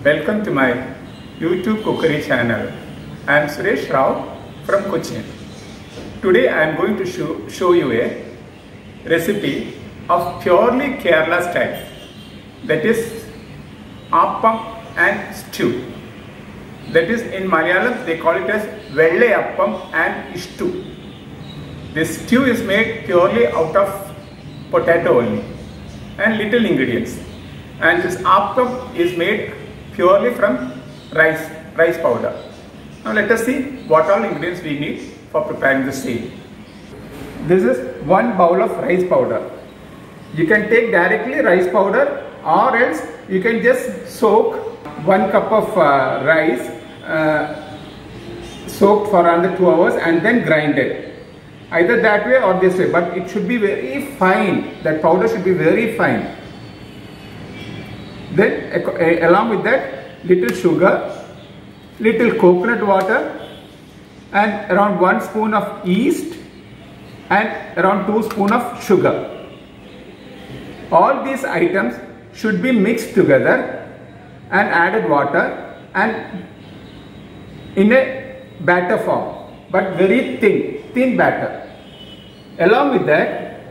Welcome to my YouTube cookery channel. I am Suresh Rao from Cochin. Today I am going to show you a recipe of purely Kerala style, that is appam and stew. That is, in Malayalam they call it as velle appam and ishtu. This stew is made purely out of potato only and little ingredients, and this appam is made purely from rice powder. Now let us see what all ingredients we need for preparing the same. This is 1 bowl of rice powder. You can take directly rice powder, or else you can just soak 1 cup of rice soaked for under 2 hours and then grind it. Either that way or this way, but it should be very fine. That powder should be very fine. Then along with that, little sugar, little coconut water, and around 1 spoon of yeast and around 2 spoons of sugar. All these items should be mixed together and added water and in a batter form, but very thin batter. Along with that,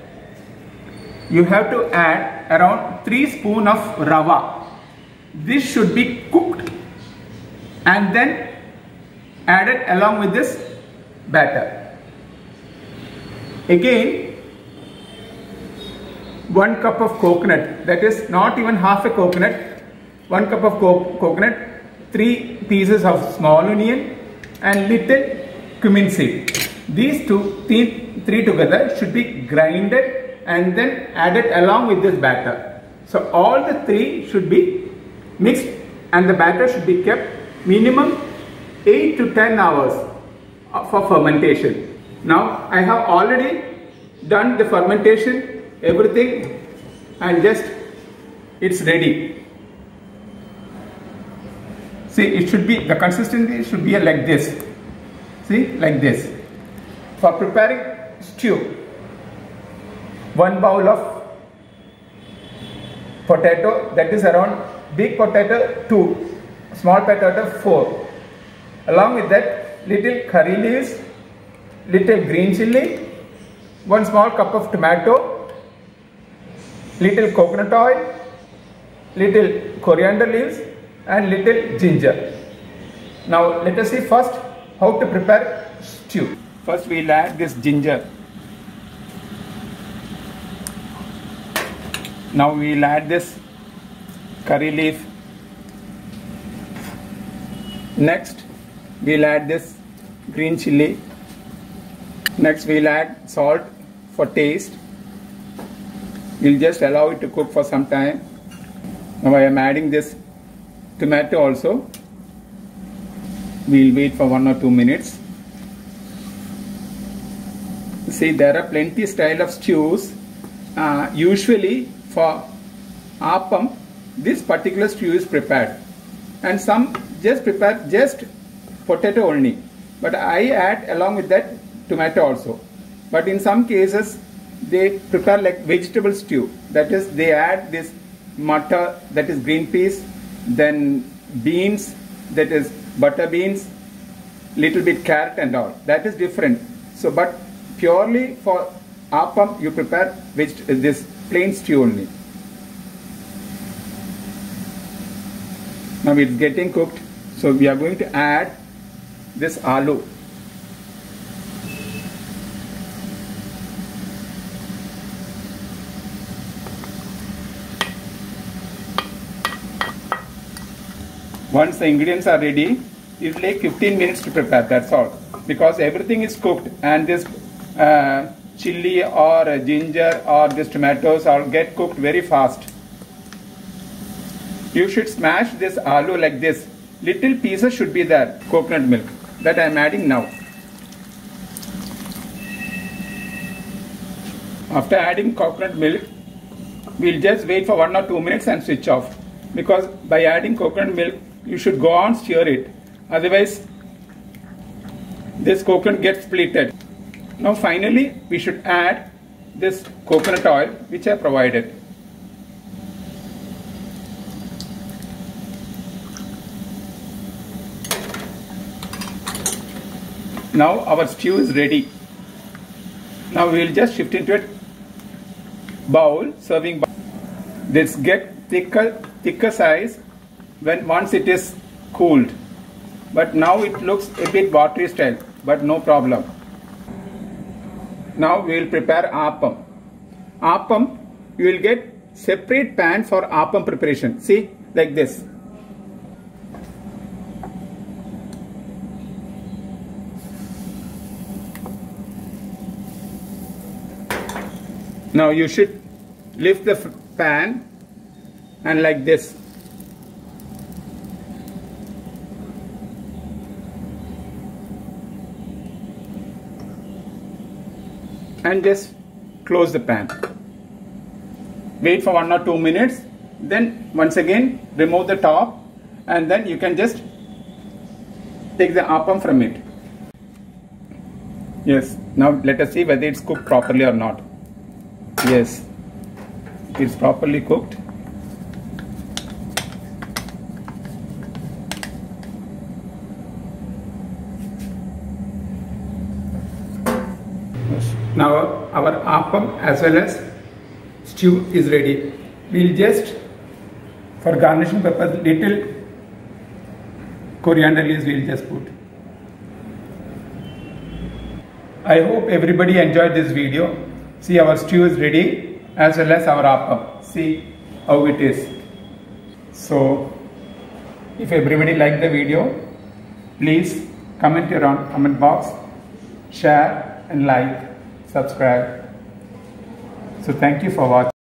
you have to add around 3 spoons of rava. This should be cooked and then added along with this batter. Again, 1 cup of coconut, that is not even half a coconut, 1 cup of coconut, 3 pieces of small onion and little cumin seed. These three together should be grinded and then added along with this batter. So all the 3 should be mixed and the batter should be kept minimum 8 to 10 hours for fermentation. Now I have already done the fermentation, everything, and just it's ready. See, it should be, the consistency should be like this. See, like this. For preparing stew, 1 bowl of potato, that is around big potato 2, small potato 4. Along with that, little curry leaves, little green chilli, 1 small cup of tomato, little coconut oil, little coriander leaves and little ginger. Now let us see first how to prepare stew. First we will add this ginger. Now we will add this curry leaf. Next we will add this green chilli. Next we will add salt for taste. We will just allow it to cook for some time. Now I am adding this tomato also. We will wait for 1 or 2 minutes. See, there are plenty style of stews. Usually for appam, this particular stew is prepared, and some just prepare just potato only, but I add along with that tomato also. But in some cases they prepare like vegetable stew, that is they add this matar, that is green peas, then beans, that is butter beans, little bit carrot and all. That is different. So but purely for appam you prepare this plain stew only. Now it's getting cooked, so we are going to add this aloo. Once the ingredients are ready, it will take 15 minutes to prepare, that's all. Because everything is cooked and this chilli or ginger or this tomatoes all get cooked very fast. You should smash this aloo like this. Little pieces should be there. Coconut milk that I am adding now. After adding coconut milk, we will just wait for 1 or 2 minutes and switch off. Because by adding coconut milk, you should go on stir it. Otherwise, this coconut gets splitted. Now finally, we should add this coconut oil which I provided. Now our stew is ready. Now we will just shift into a bowl, serving bowl. This get thicker size once it is cooled. But now it looks a bit watery style, but no problem. Now we will prepare appam. Appam, you will get separate pan for appam preparation. See, like this. Now you should lift the pan and like this. And just close the pan. Wait for 1 or 2 minutes. Then once again remove the top and then you can just take the appam from it. Yes, now let us see whether it's cooked properly or not. Yes, it's properly cooked. Now our appam as well as stew is ready. We'll just, for garnishing purpose, little coriander leaves we'll just put. I hope everybody enjoyed this video. See, our stew is ready as well as our appam. See how it is. So if everybody liked the video, please comment your comment box, share and like, subscribe. So thank you for watching.